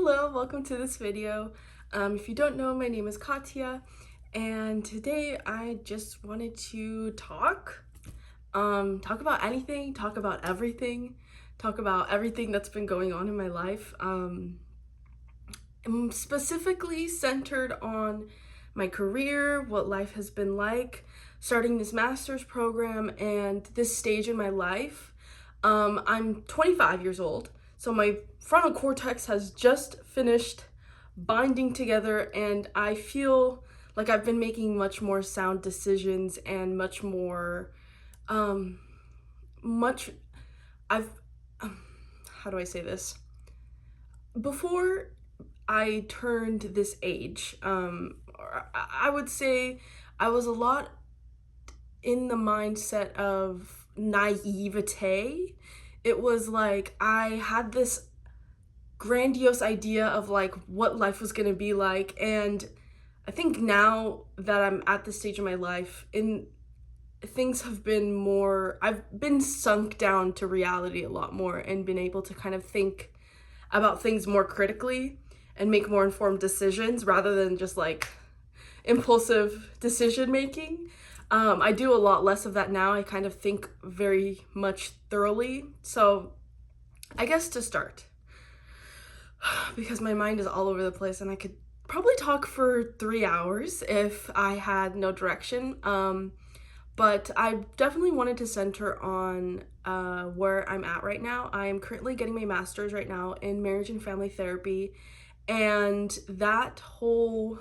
Hello, welcome to this video. If you don't know, my name is Katya, and today I just wanted to talk about anything, talk about everything, talk about everything that's been going on in my life. I'm specifically centered on my career, what life has been like, starting this master's program, and this stage in my life. I'm 25 years old, so my frontal cortex has just finished binding together, and I feel like I've been making much more sound decisions and much more, much, I've, how do I say this? Before I turned this age, I would say I was a lot in the mindset of naivete. It was like I had this grandiose idea of like what life was going to be like, and I think now that I'm at this stage in my life, in things have been more, I've been sunk down to reality a lot more and been able to kind of think about things more critically and make more informed decisions rather than just like impulsive decision making. I do a lot less of that now. I kind of think very much thoroughly. So I guess to start, because my mind is all over the place and I could probably talk for 3 hours if I had no direction. But I definitely wanted to center on where I'm at right now. I'm currently getting my master's right now in marriage and family therapy. And that whole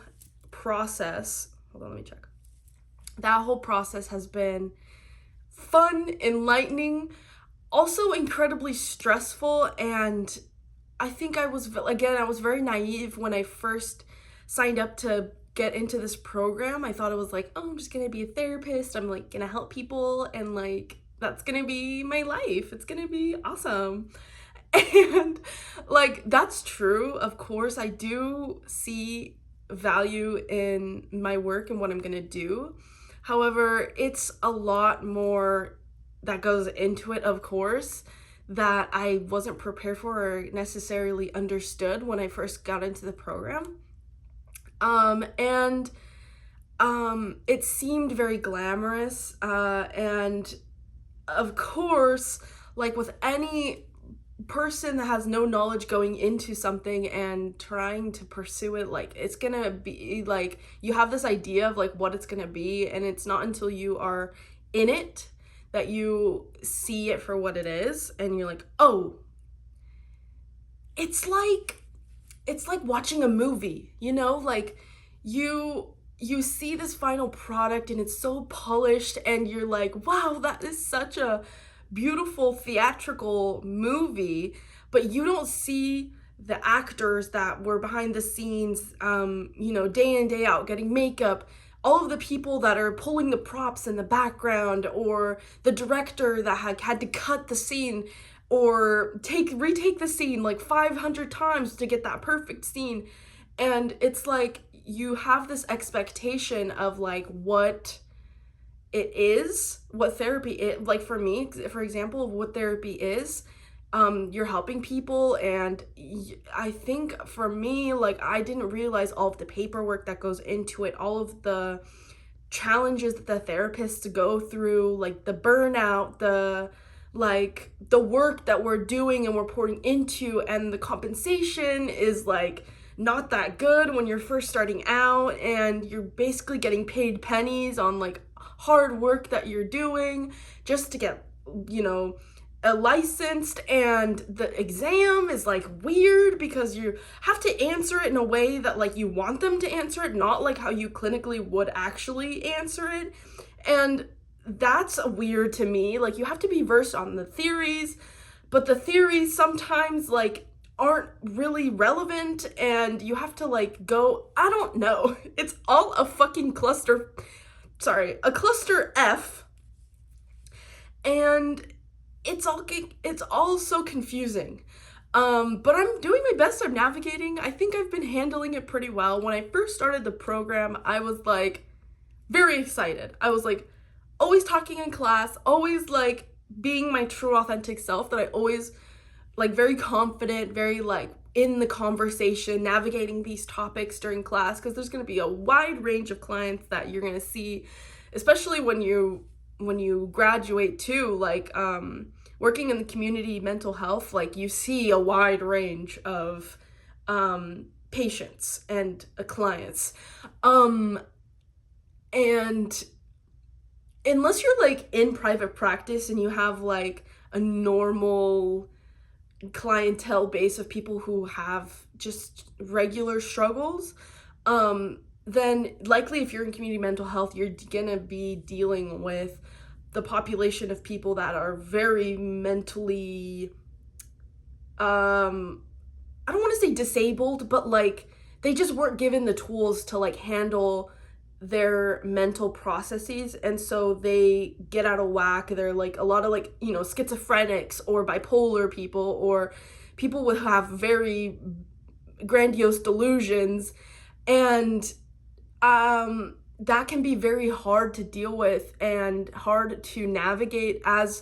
process, hold on, let me check. That whole process has been fun, enlightening, also incredibly stressful. And I think I was very naive when I first signed up to get into this program. I thought it was like, oh, I'm just gonna be a therapist. I'm like gonna help people, and like that's gonna be my life. It's gonna be awesome. And like that's true. Of course, I do see value in my work and what I'm gonna do. However, it's a lot more that goes into it, of course, that I wasn't prepared for or necessarily understood when I first got into the program. And it seemed very glamorous, and of course, like with any person that has no knowledge going into something and trying to pursue it, like it's gonna be like you have this idea of like what it's gonna be, and it's not until you are in it that you see it for what it is, and you're like, oh, it's like watching a movie, you know, like you see this final product and it's so polished and you're like, wow, that is such a beautiful theatrical movie, but you don't see the actors that were behind the scenes, day in, day out, getting makeup, all of the people that are pulling the props in the background, or the director that had to cut the scene or retake the scene like 500 times to get that perfect scene. And it's like you have this expectation of like what it is, what therapy is. Like for me, for example, what therapy is, you're helping people, and I think for me, like I didn't realize all of the paperwork that goes into it, all of the challenges that the therapists go through, like the burnout, the work that we're doing and we're pouring into, and the compensation is like not that good when you're first starting out, and you're basically getting paid pennies on like hard work that you're doing just to get, licensed. And the exam is like weird because you have to answer it in a way that like you want them to answer it, not like how you clinically would actually answer it. And that's weird to me. Like you have to be versed on the theories, but the theories sometimes like aren't really relevant, and you have to like go, I don't know. It's all a fucking cluster F, and it's all so confusing. But I'm doing my best. I'm navigating. I think I've been handling it pretty well. When I first started the program, I was like very excited. I was like always talking in class, always like being my true authentic self that I always like very confident, very like in the conversation, navigating these topics during class, because there's going to be a wide range of clients that you're going to see, especially when you graduate too, like working in the community mental health, like you see a wide range of patients and clients. And unless you're like in private practice and you have like a normal clientele base of people who have just regular struggles, then likely if you're in community mental health, you're gonna be dealing with the population of people that are very mentally, I don't want to say disabled, but like they just weren't given the tools to like handle their mental processes, and so they get out of whack. They're like a lot of like, you know, schizophrenics or bipolar people, or people would have very grandiose delusions, and that can be very hard to deal with and hard to navigate as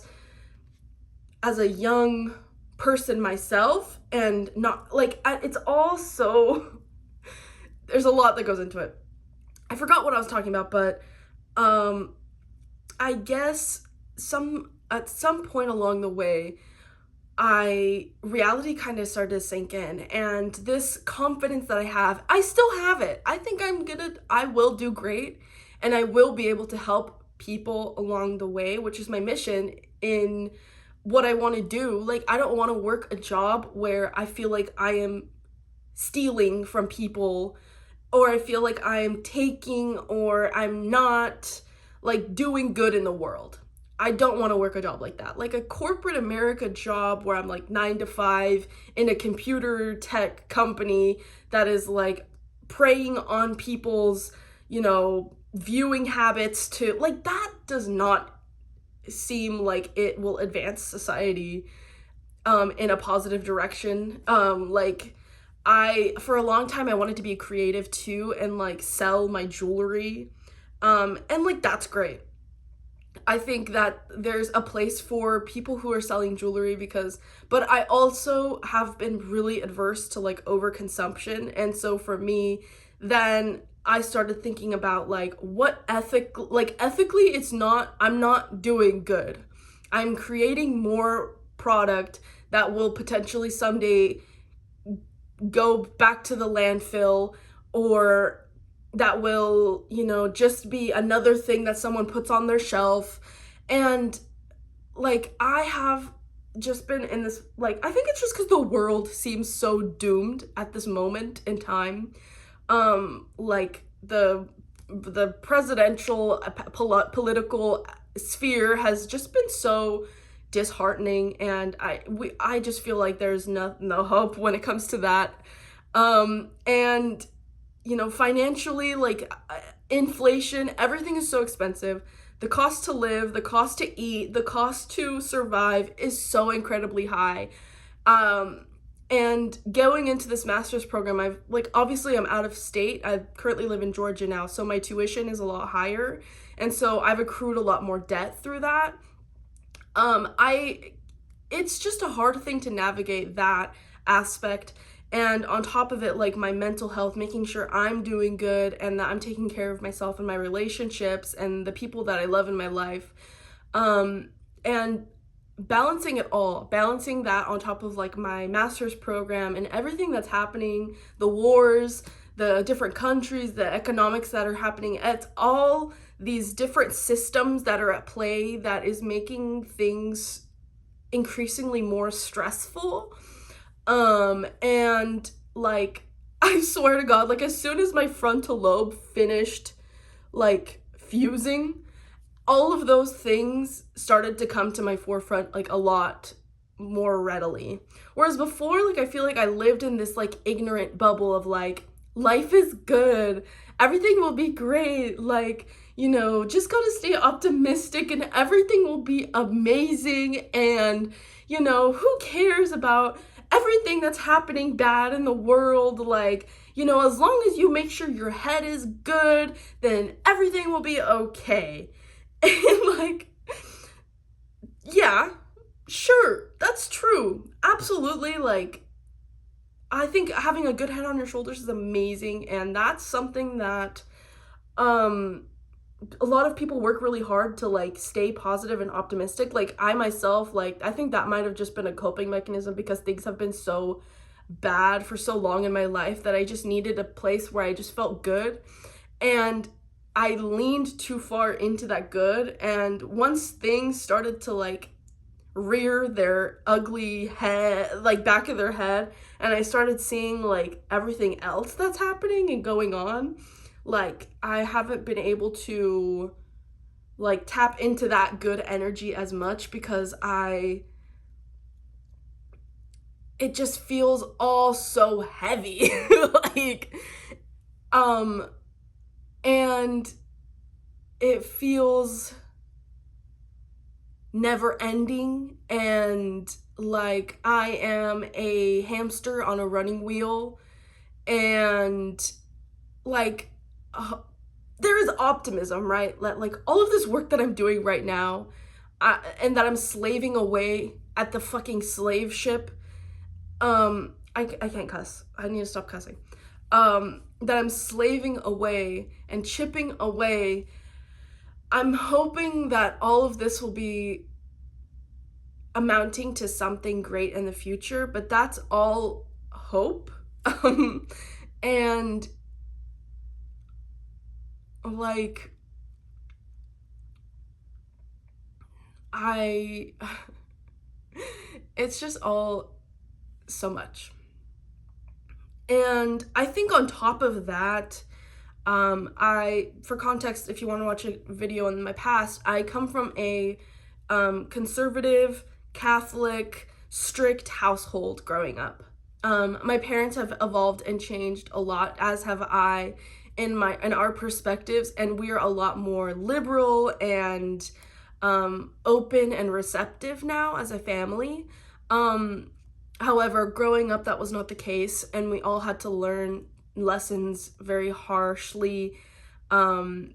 a young person myself. And not like it's all so there's a lot that goes into it. I forgot what I was talking about, but I guess at some point along the way, reality kind of started to sink in, and this confidence that I still have it. I think I will do great, and I will be able to help people along the way, which is my mission in what I want to do. Like, I don't want to work a job where I feel like I am stealing from people, or I feel like I'm taking, or I'm not like doing good in the world. I don't want to work a job like that. Like a corporate America job where I'm like 9 to 5 in a computer tech company that is like preying on people's, you know, viewing habits, to like, that does not seem like it will advance society in a positive direction. Like for a long time I wanted to be a creative too, and like sell my jewelry. And like that's great. I think that there's a place for people who are selling jewelry, but I also have been really adverse to like overconsumption. And so for me, then I started thinking about like ethically I'm not doing good. I'm creating more product that will potentially someday go back to the landfill, or that will, you know, just be another thing that someone puts on their shelf. And like I have just been in this, like, I think it's just because the world seems so doomed at this moment in time. Like the presidential political sphere has just been so disheartening, and I just feel like there's no hope when it comes to that. And you know, financially, like inflation, everything is so expensive. The cost to live, the cost to eat, the cost to survive is so incredibly high. And going into this master's program, obviously I'm out of state. I currently live in Georgia now, so my tuition is a lot higher. And so I've accrued a lot more debt through that. It's just a hard thing to navigate that aspect. And on top of it, like my mental health, making sure I'm doing good and that I'm taking care of myself and my relationships and the people that I love in my life. And balancing that on top of like my master's program and everything that's happening, the wars, the different countries, the economics that are happening. It's all these different systems that are at play that is making things increasingly more stressful. And like, I swear to God, like as soon as my frontal lobe finished like fusing, all of those things started to come to my forefront like a lot more readily. Whereas before, like I feel like I lived in this like ignorant bubble of like, life is good, everything will be great, like, you know, just gotta stay optimistic and everything will be amazing. And, you know, who cares about everything that's happening bad in the world? Like, you know, as long as you make sure your head is good, then everything will be okay. And like, yeah, Sure, that's true. Absolutely. Like, I think having a good head on your shoulders is amazing, and that's something that um a lot of people work really hard to like stay positive and optimistic. Like I myself, like I think that might have just been a coping mechanism because things have been so bad for so long in my life that I just needed a place where I just felt good. And I leaned too far into that good, and once things started to like rear their ugly head, like back of their head, and I started seeing like everything else that's happening and going on, like I haven't been able to like tap into that good energy as much because it just feels all so heavy. like um and it feels never ending, and like I am a hamster on a running wheel, and like uh, there is optimism, right? Like all of this work that I'm doing right now, and that I'm slaving away at the fucking slave ship. I can't cuss. I need to stop cussing. That I'm slaving away and chipping away. I'm hoping that all of this will be amounting to something great in the future, but that's all hope. And like I it's just all so much. And I think on top of that, for context, if you want to watch a video in my past, I come from a conservative, Catholic, strict household growing up. My parents have evolved and changed a lot, as have I, in our perspectives, and we are a lot more liberal and open and receptive now as a family. However, growing up, that was not the case, and we all had to learn lessons very harshly, because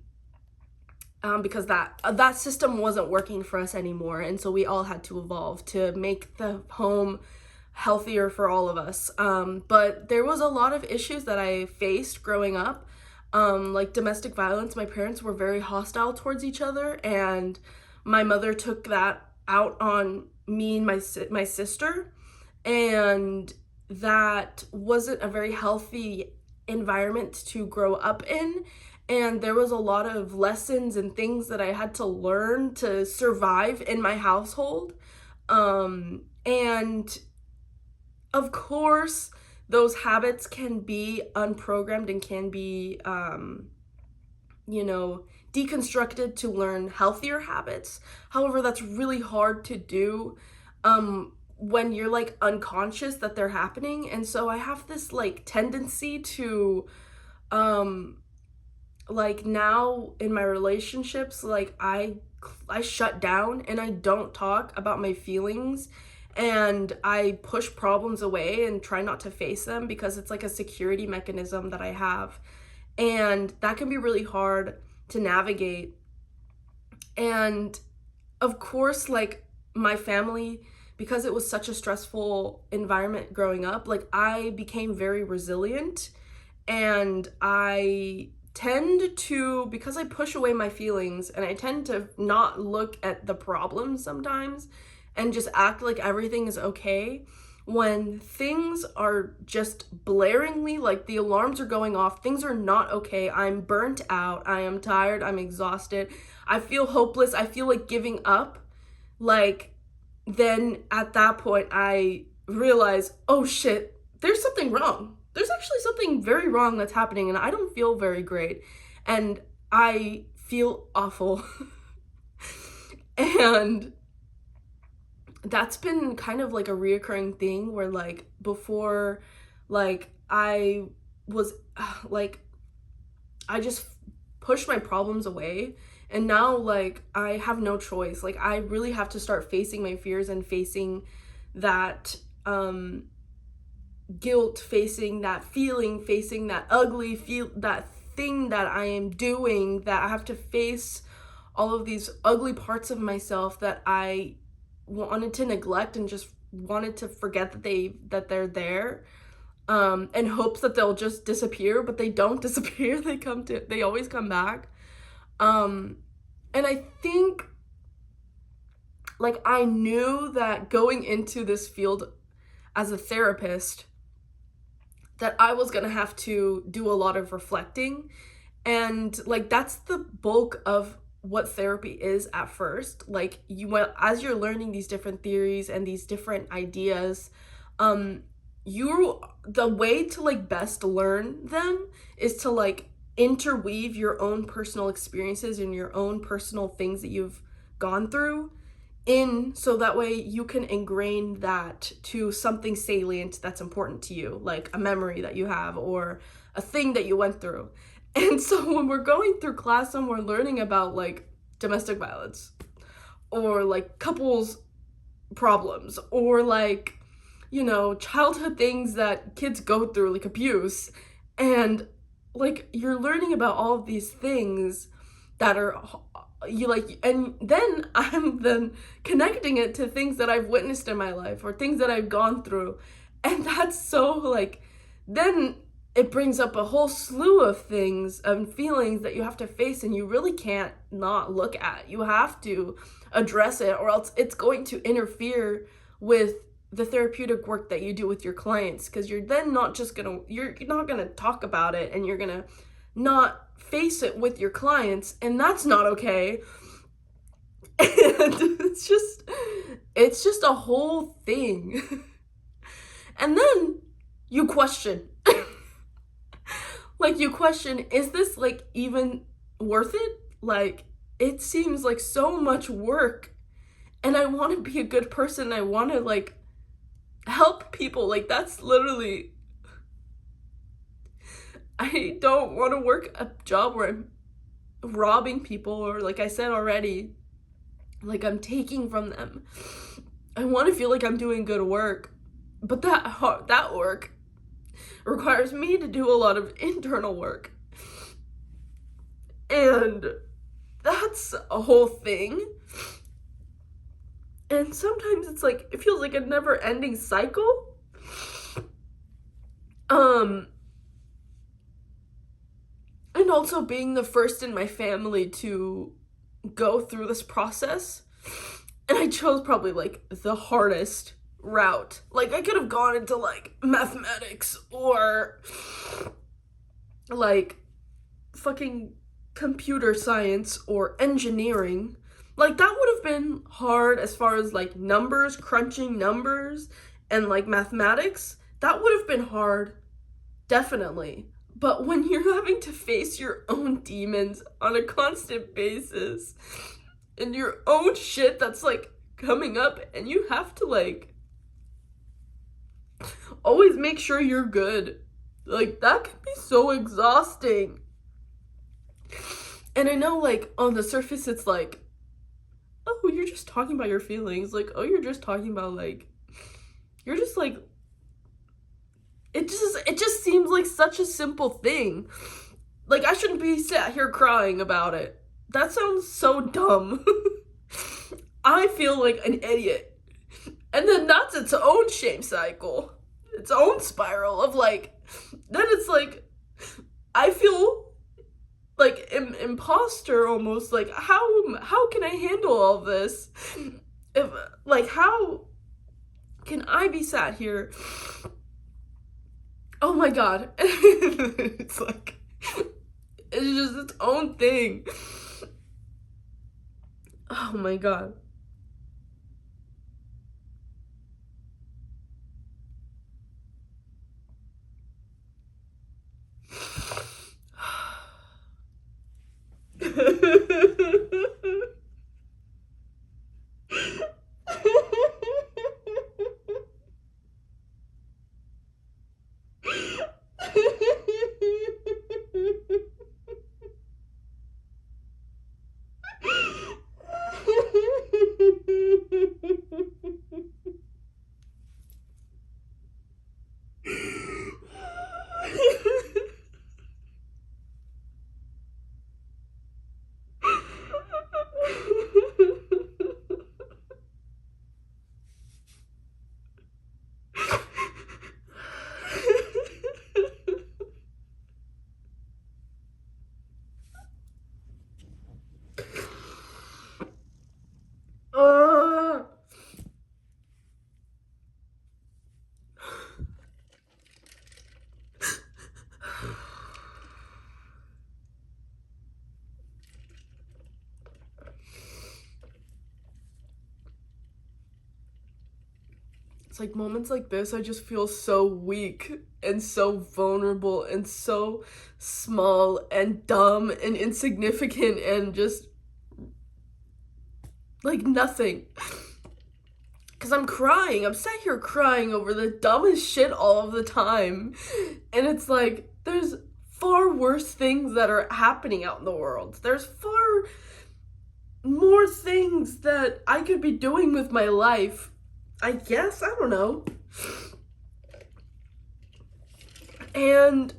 that system wasn't working for us anymore, and so we all had to evolve to make the home healthier for all of us. But there was a lot of issues that I faced growing up, like domestic violence. My parents were very hostile towards each other, and my mother took that out on me and my sister, and that wasn't a very healthy environment to grow up in. And there was a lot of lessons and things that I had to learn to survive in my household. And of course, those habits can be unprogrammed and can be, deconstructed to learn healthier habits. However, that's really hard to do when you're like unconscious that they're happening. And so I have this like tendency to, like now in my relationships, like I shut down and I don't talk about my feelings, and I push problems away and try not to face them because it's like a security mechanism that I have. And that can be really hard to navigate. And of course, like my family, because it was such a stressful environment growing up, like I became very resilient, and I tend to, because I push away my feelings and I tend to not look at the problems sometimes and just act like everything is okay. When things are just blaringly, like the alarms are going off, things are not okay, I'm burnt out, I am tired, I'm exhausted, I feel hopeless, I feel like giving up, like then at that point I realize, oh shit, there's something wrong. There's actually something very wrong that's happening, and I don't feel very great. And I feel awful. And that's been kind of like a reoccurring thing where like before, like I was like I just pushed my problems away, and now like I have no choice. Like I really have to start facing my fears and facing that guilt, facing that feeling, facing that ugly feel, that thing that I am doing, that I have to face all of these ugly parts of myself that I wanted to neglect and just wanted to forget that they're there, in hopes that they'll just disappear, but they don't disappear. They always come back. And I think, like, I knew that going into this field as a therapist, that I was gonna have to do a lot of reflecting. And like that's the bulk of what therapy is at first. Like as you're learning these different theories and these different ideas, the way to like best learn them is to like interweave your own personal experiences and your own personal things that you've gone through in, so that way you can ingrain that to something salient that's important to you, like a memory that you have or a thing that you went through. And so when we're going through class and we're learning about like domestic violence or like couples problems or like, you know, childhood things that kids go through, like abuse, and like you're learning about all of these things that are you like, and then I'm then connecting it to things that I've witnessed in my life or things that I've gone through, and that's so like, then it brings up a whole slew of things and feelings that you have to face, and you really can't not look at. You have to address it, or else it's going to interfere with the therapeutic work that you do with your clients, because you're then not just gonna, you're not gonna talk about it, and you're gonna not face it with your clients, and that's not okay. And it's just a whole thing. And then you question. Like you question, is this like even worth it? Like it seems like so much work, and I want to be a good person. I want to like help people. Like that's literally, I don't want to work a job where I'm robbing people, or like I said already, like I'm taking from them. I want to feel like I'm doing good work, but that work requires me to do a lot of internal work. And that's a whole thing. And sometimes it's like, it feels like a never-ending cycle. And also being the first in my family to go through this process. And I chose probably like the hardest route. Like I could have gone into like mathematics or like fucking computer science or engineering. Like that would have been hard as far as like numbers, crunching numbers, and like mathematics. That would have been hard, definitely. But when you're having to face your own demons on a constant basis and your own shit that's like coming up, and you have to like always make sure you're good, like that can be so exhausting. And I know like on the surface it's like, oh, you're just talking about your feelings, like, oh, you're just talking about like, you're just like, it just seems like such a simple thing. Like I shouldn't be sat here crying about it. That sounds so dumb. I feel like an idiot. And then that's its own shame cycle, its own spiral of like, then it's like, I feel like imposter almost, like how can I handle all this? If like, how can I be sat here? Oh my god. It's like, it's just its own thing. Oh my god. it's like moments like this, I just feel so weak and so vulnerable and so small and dumb and insignificant and just like nothing. Because I'm crying. I'm sat here crying over the dumbest shit all of the time. And it's like, there's far worse things that are happening out in the world. There's far more things that I could be doing with my life. I guess, I don't know. And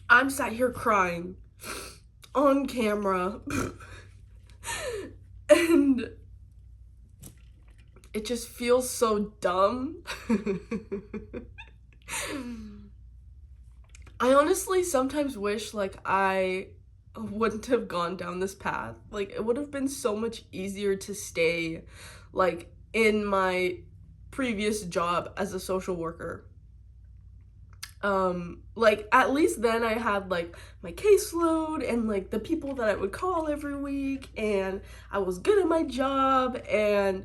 I'm sat here crying on camera. And it just feels so dumb. I honestly sometimes wish like I wouldn't have gone down this path. Like it would have been so much easier to stay like in my previous job as a social worker. Like at least then I had like my caseload and like the people that I would call every week, and I was good at my job, and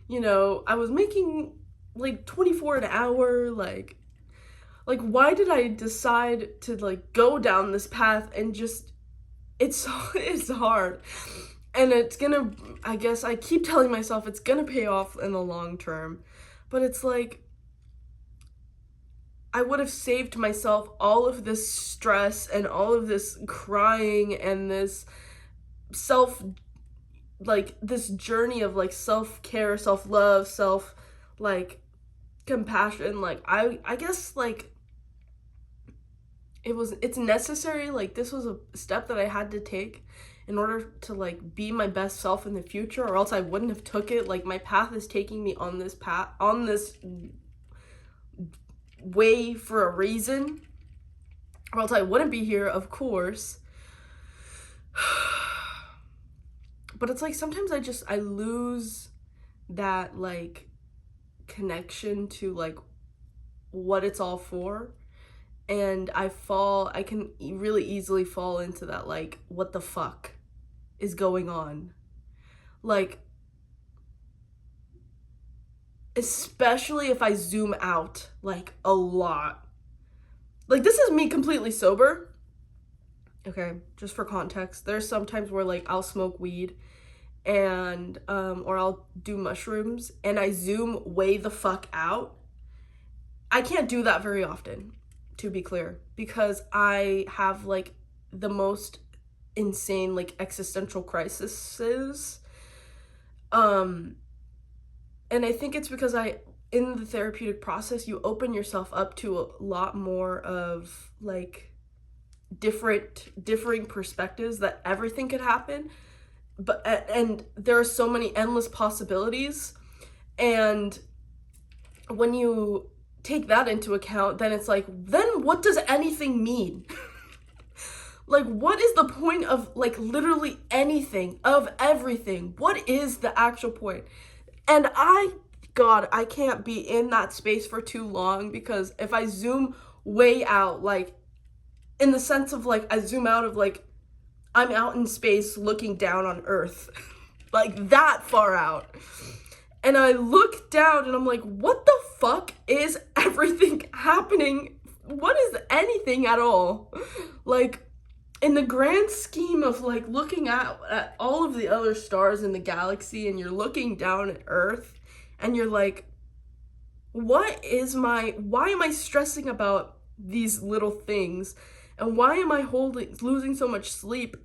you know, I was making like 24 an hour. Like why did I decide to like go down this path? And just it's hard, and it's gonna, I guess I keep telling myself it's gonna pay off in the long term, but it's like I would have saved myself all of this stress and all of this crying and this this journey of like self-care, self-love, like compassion. Like I guess like it's necessary. Like this was a step that I had to take in order to like be my best self in the future, or else I wouldn't have took it. Like my path is taking me on this way for a reason, or else I wouldn't be here, of course. But it's like sometimes I lose that like connection to like what it's all for, and I can really easily fall into that like what the fuck is going on, like especially if I zoom out like a lot. Like this is me completely sober, okay, just for context. There's sometimes where like I'll smoke weed and or I'll do mushrooms and I zoom way the fuck out. I can't do that very often, to be clear, because I have like the most insane like existential crises. And I think it's because in the therapeutic process, you open yourself up to a lot more of like differing perspectives, that everything could happen, and there are so many endless possibilities. And when you take that into account, then it's like, then what does anything mean? Like, what is the point of like literally anything, of everything? What is the actual point? And God, I can't be in that space for too long, because if I zoom way out, like in the sense of like I zoom out of like I'm out in space looking down on Earth, like that far out, and I look down and I'm like, what the fuck is everything happening? What is anything at all? Like in the grand scheme of like looking at all of the other stars in the galaxy, and you're looking down at Earth and you're like, why am I stressing about these little things? And why am I losing so much sleep?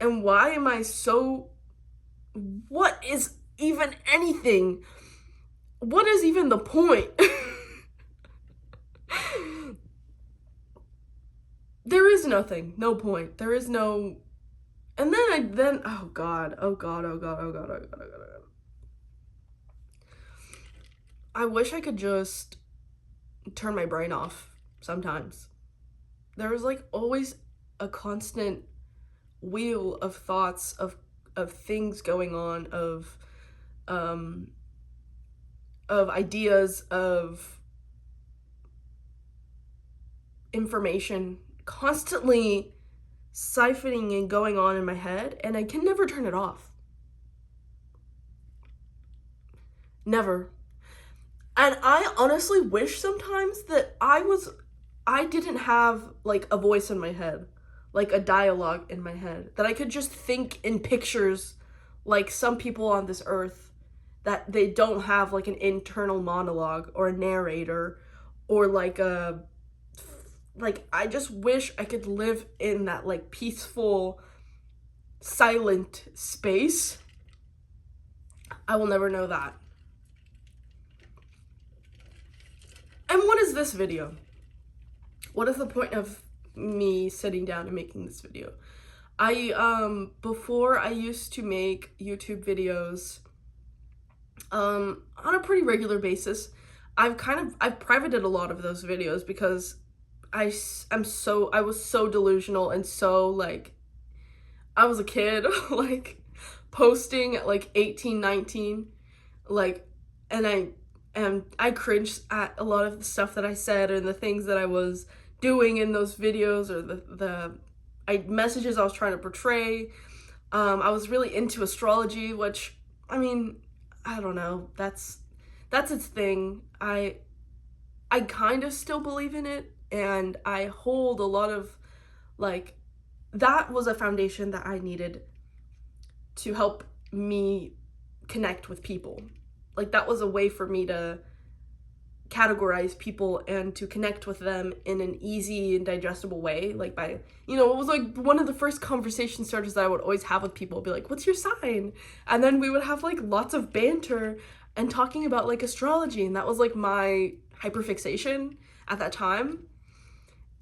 And why am I what is even anything? What is even the point? There is nothing, no point. There is no, and then oh God. I wish I could just turn my brain off sometimes. There was like always a constant wheel of thoughts, of things going on, of ideas, of information constantly siphoning and going on in my head, and I can never turn it off. Never. And I honestly wish sometimes that I didn't have like a voice in my head, like a dialogue in my head, that I could just think in pictures like some people on this earth, that they don't have like an internal monologue or a narrator or like I just wish I could live in that like peaceful, silent space. I will never know that. And what is this video? What is the point of me sitting down and making this video? Before I used to make YouTube videos on a pretty regular basis. I've privated a lot of those videos because I was so delusional and so like I was a kid like posting at like 18, 19, like, and I cringed at a lot of the stuff that I said and the things that I was doing in those videos, or the messages I was trying to portray. I was really into astrology, which, I mean, I don't know. That's its thing. I kind of still believe in it, and I hold a lot of like, that was a foundation that I needed to help me connect with people. Like, that was a way for me to categorize people and to connect with them in an easy and digestible way. Like, by, you know, it was like one of the first conversation starters that I would always have with people. Be like, what's your sign? And then we would have like lots of banter and talking about like astrology, and that was like my hyperfixation at that time.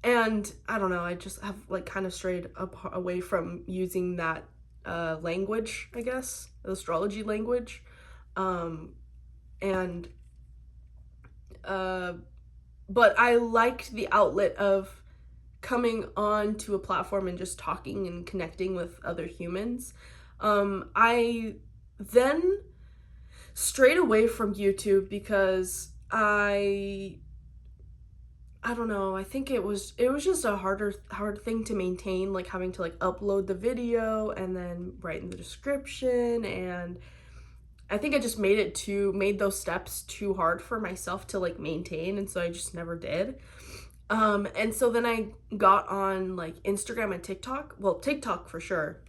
And I don't know, I just have like kind of strayed away from using that language, I guess, astrology language. And but I liked the outlet of coming on to a platform and just talking and connecting with other humans. I then strayed away from YouTube because I don't know, I think it was just a hard thing to maintain, like having to like upload the video and then write in the description, and I think I just made those steps too hard for myself to like maintain, and so I just never did. And so then I got on like Instagram and TikTok. Well, TikTok for sure.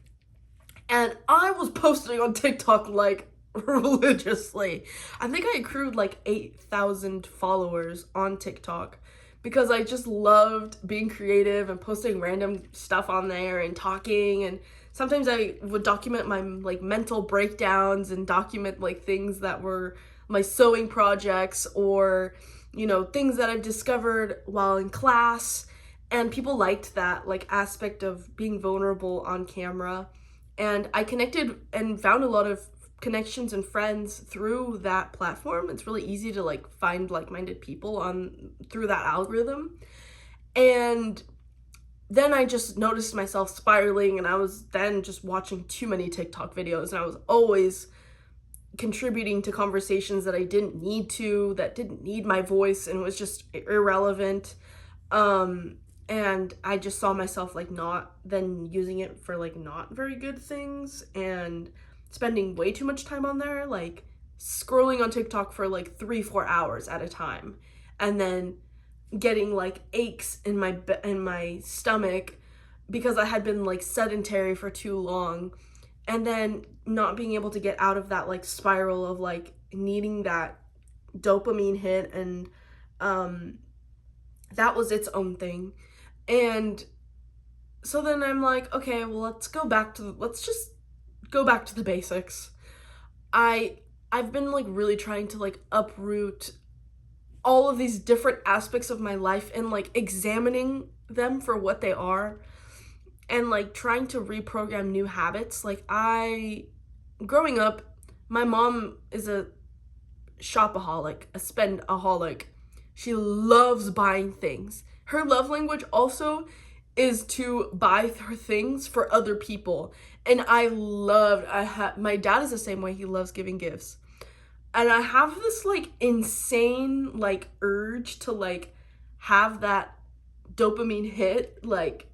And I was posting on TikTok like religiously. I think I accrued like 8,000 followers on TikTok because I just loved being creative and posting random stuff on there and talking, and sometimes I would document my like mental breakdowns and document like things that were my sewing projects, or, you know, things that I've discovered while in class. And people liked that like aspect of being vulnerable on camera. And I connected and found a lot of connections and friends through that platform. It's really easy to like find like-minded people on through that algorithm. And then I just noticed myself spiraling, and I was then just watching too many TikTok videos, and I was always contributing to conversations that I didn't need to, that didn't need my voice, and was just irrelevant. And I just saw myself like not then using it for like not very good things, and spending way too much time on there, like scrolling on TikTok for like 3-4 hours at a time, and then getting like aches in my stomach because I had been like sedentary for too long, and then not being able to get out of that like spiral of like needing that dopamine hit. And that was its own thing. And so then I'm like, okay, well, let's just go back to the basics. I've been like really trying to like uproot all of these different aspects of my life and like examining them for what they are, and like trying to reprogram new habits. Like, growing up, my mom is a shopaholic, a spendaholic. She loves buying things. Her love language also is to buy her things for other people. And my dad is the same way. He loves giving gifts. And I have this like insane like urge to like have that dopamine hit like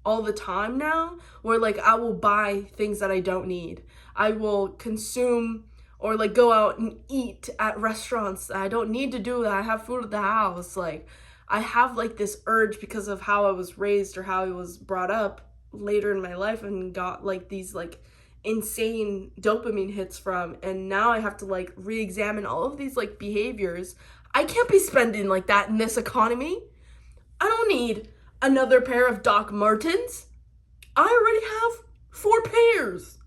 all the time now, where like I will buy things that I don't need. I will consume or like go out and eat at restaurants. I don't need to do that. I have food at the house. Like I have like this urge because of how I was raised or how I was brought up later in my life, and got like these like insane dopamine hits from, and now I have to like re-examine all of these like behaviors. I can't be spending like that in this economy. I don't need another pair of Doc Martens. I already have 4 pairs.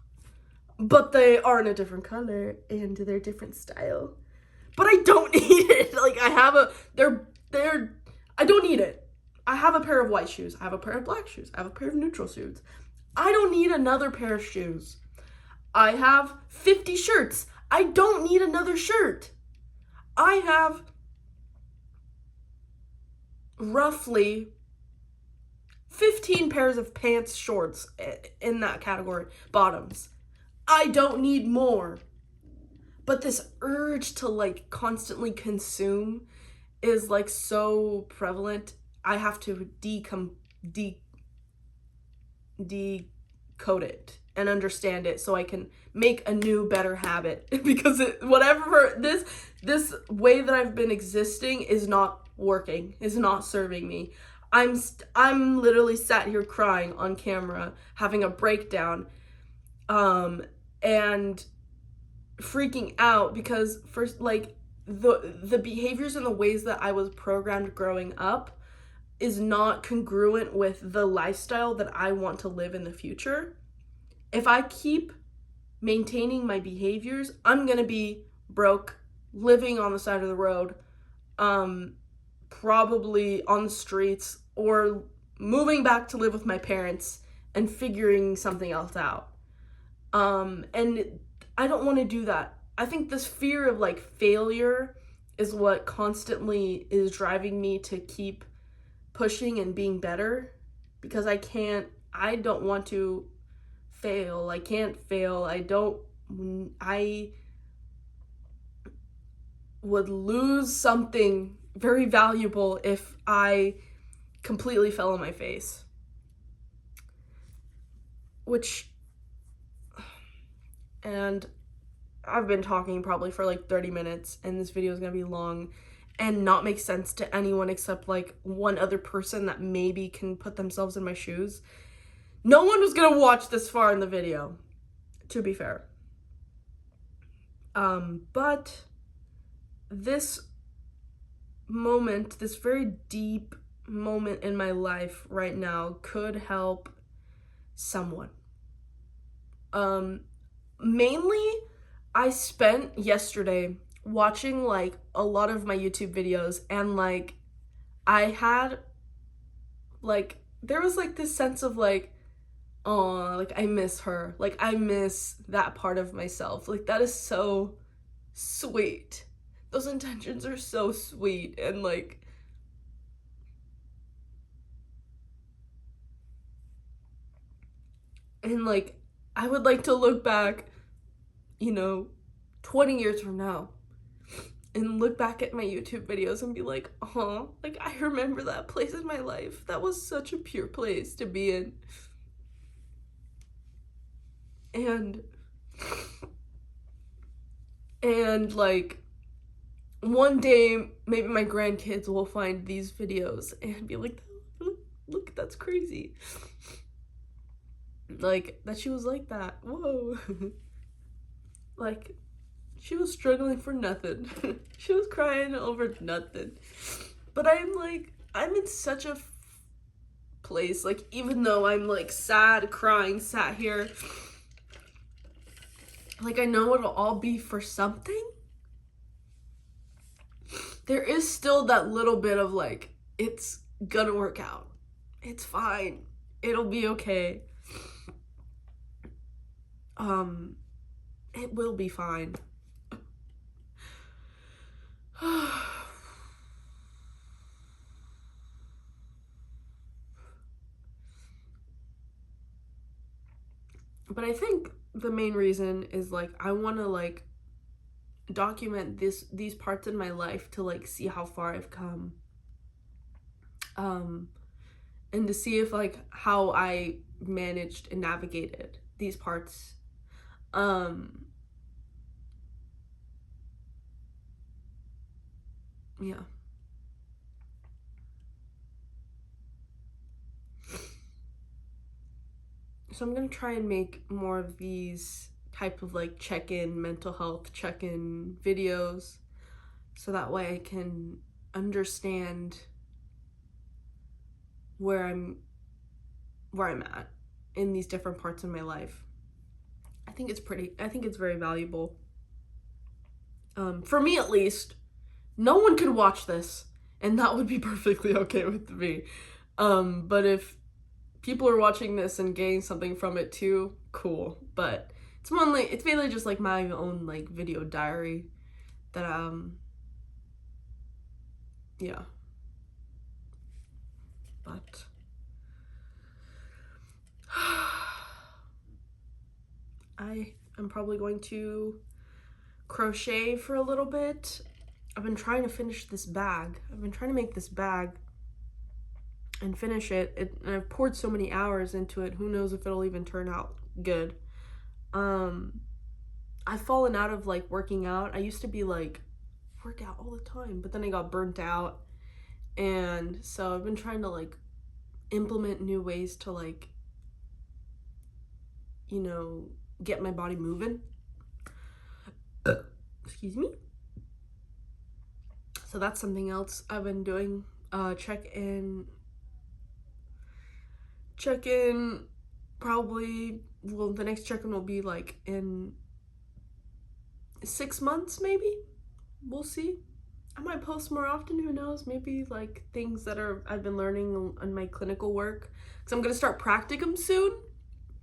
But they are in a different color and they're different style. But I don't need it. Like I have they're I don't need it. I have a pair of white shoes. I have a pair of black shoes. I have a pair of neutral shoes. I don't need another pair of shoes. I have 50 shirts. I don't need another shirt. I have roughly 15 pairs of pants, shorts in that category, bottoms. I don't need more. But this urge to like constantly consume is like so prevalent. I have to decode it and understand it so I can make a new better habit because this way that I've been existing is not working, is not serving me. I'm literally sat here crying on camera, having a breakdown, and freaking out because first, like the behaviors and the ways that I was programmed growing up is not congruent with the lifestyle that I want to live in the future. If I keep maintaining my behaviors, I'm gonna be broke, living on the side of the road, probably on the streets, or moving back to live with my parents and figuring something else out. And I don't want to do that. I think this fear of like failure is what constantly is driving me to keep pushing and being better, because I don't want to fail. I can't fail. I would lose something very valuable if I completely fell on my face. And I've been talking probably for like 30 minutes, and this video is gonna be long and not make sense to anyone except like one other person that maybe can put themselves in my shoes. No one was gonna watch this far in the video, to be fair. But this moment, this very deep moment in my life right now could help someone. Mainly, I spent yesterday watching like a lot of my YouTube videos, and like I had like there was like this sense of like, oh, like I miss her. Like I miss that part of myself. Like that is so sweet. Those intentions are so sweet, and like I would like to look back, 20 years from now, and look back at my YouTube videos and be like, oh, like I remember that place in my life. That was such a pure place to be in. And like one day maybe my grandkids will find these videos and be like, look, that's crazy. Like that she was like that. Whoa. Like she was struggling for nothing. She was crying over nothing. But I'm in such a place, like even though I'm like sad, crying, sat here, like I know it'll all be for something. There is still that little bit of like, it's gonna work out. It's fine. It'll be okay. It will be fine. But I think the main reason is like I want to like document these parts in my life to like see how far I've come, and to see if like how I managed and navigated these parts, Yeah. So I'm gonna try and make more of these type of like check-in mental health check-in videos, so that way I can understand where I'm at in these different parts of my life. I think it's very valuable. For me at least. No one could watch this, and that would be perfectly okay with me. But if people are watching this and getting something from it too, cool. But it's mainly just like my own like video diary that yeah. But I am probably going to crochet for a little bit. I've been trying to finish this bag. I've been trying to make this bag and finish and I've poured so many hours into it. Who knows if it'll even turn out good. I've fallen out of like working out. I used to be like work out all the time, but then I got burnt out. And so I've been trying to like implement new ways to like, you know, get my body moving. Excuse me. So that's something else I've been doing. Check in probably, well, the next check-in will be like in 6 months maybe. We'll see. I might post more often, who knows? Maybe like things that I've been learning on my clinical work, because I'm gonna start practicum soon,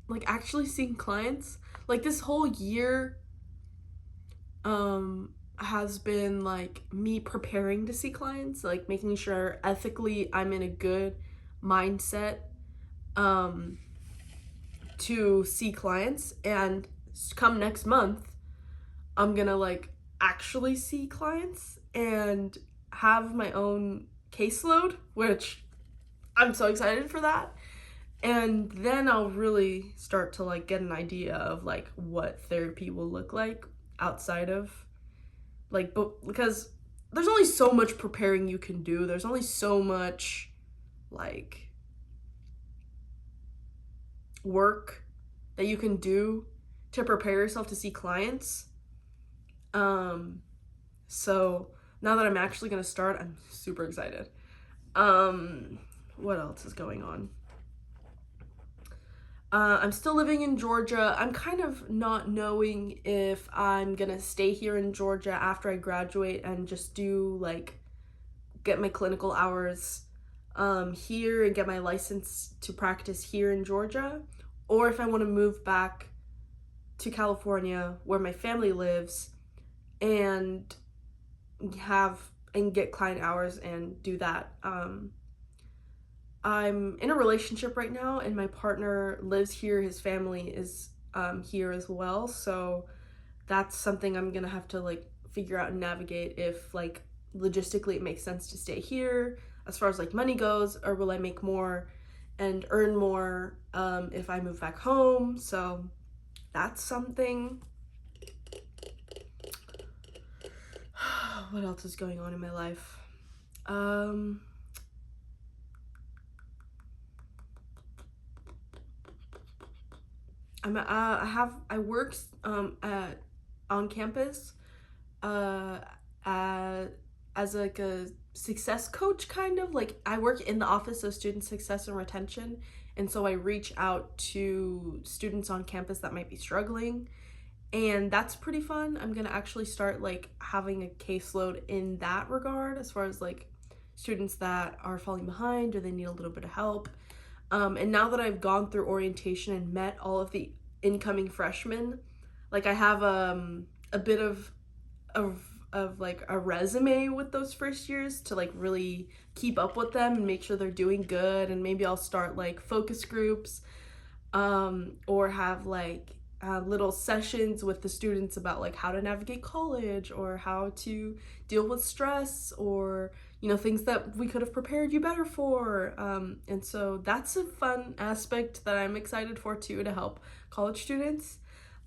like actually seeing clients. Like this whole year has been like me preparing to see clients, like making sure ethically I'm in a good mindset to see clients. And come next month, I'm gonna like actually see clients and have my own caseload, which I'm so excited for that. And then I'll really start to like get an idea of like what therapy will look like outside of like, but because there's only so much preparing you can do. There's only so much like work that you can do to prepare yourself to see clients. So now that I'm actually gonna start, I'm super excited. What else is going on? I'm still living in Georgia. I'm kind of not knowing if I'm gonna stay here in Georgia after I graduate and just do like get my clinical hours here and get my license to practice here in Georgia, or if I want to move back to California where my family lives and get client hours and do that. I'm in a relationship right now, and my partner lives here. His family is here as well, so that's something I'm gonna have to like figure out and navigate, if like logistically it makes sense to stay here as far as like money goes, or will I make more and earn more if I move back home. So that's something. What else is going on in my life? I work on campus as like a success coach, kind of like I work in the office of student success and retention, and so I reach out to students on campus that might be struggling, and that's pretty fun. I'm gonna actually start like having a caseload in that regard, as far as like students that are falling behind or they need a little bit of help. And now that I've gone through orientation and met all of the incoming freshmen, like I have a bit of like a resume with those first years to like really keep up with them and make sure they're doing good. And maybe I'll start like focus groups, or have like little sessions with the students about like how to navigate college, or how to deal with stress, or you know, things that we could have prepared you better for. And so that's a fun aspect that I'm excited for too, to help college students.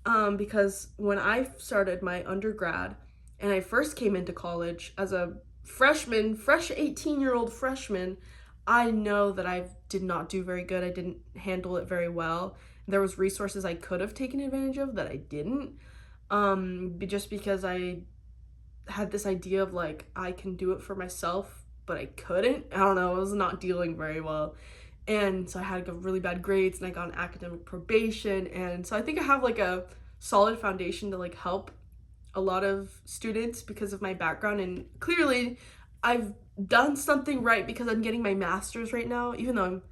Because when I started my undergrad and I first came into college as a fresh 18-year-old freshman, I know that I did not do very good. I didn't handle it very well. There was resources I could have taken advantage of that I didn't. Just because I had this idea of like I can do it for myself, but I couldn't. I don't know, I was not dealing very well. And so I had like really bad grades and I got on academic probation. And so I think I have like a solid foundation to like help a lot of students because of my background, and clearly I've done something right because I'm getting my master's right now, even though I'm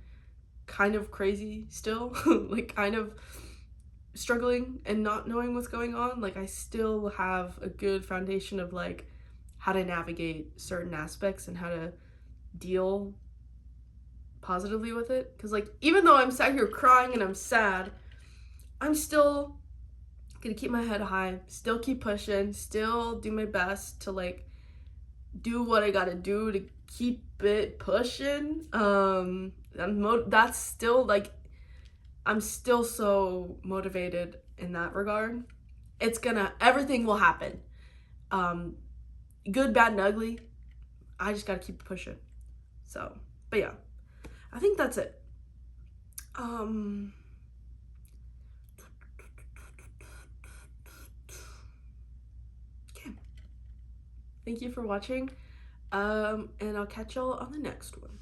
kind of crazy still, like kind of struggling and not knowing what's going on. Like I still have a good foundation of like how to navigate certain aspects and how to deal positively with it, because like even though I'm sat here crying and I'm sad, I'm still gonna keep my head high, still keep pushing, still do my best to like do what I gotta do to keep it pushing. That's still like I'm still so motivated in that regard. Everything will happen. Um, Good, bad, and ugly. I just gotta keep pushing. So, but yeah, I think that's it. Um, okay. Thank you for watching. And I'll catch y'all on the next one.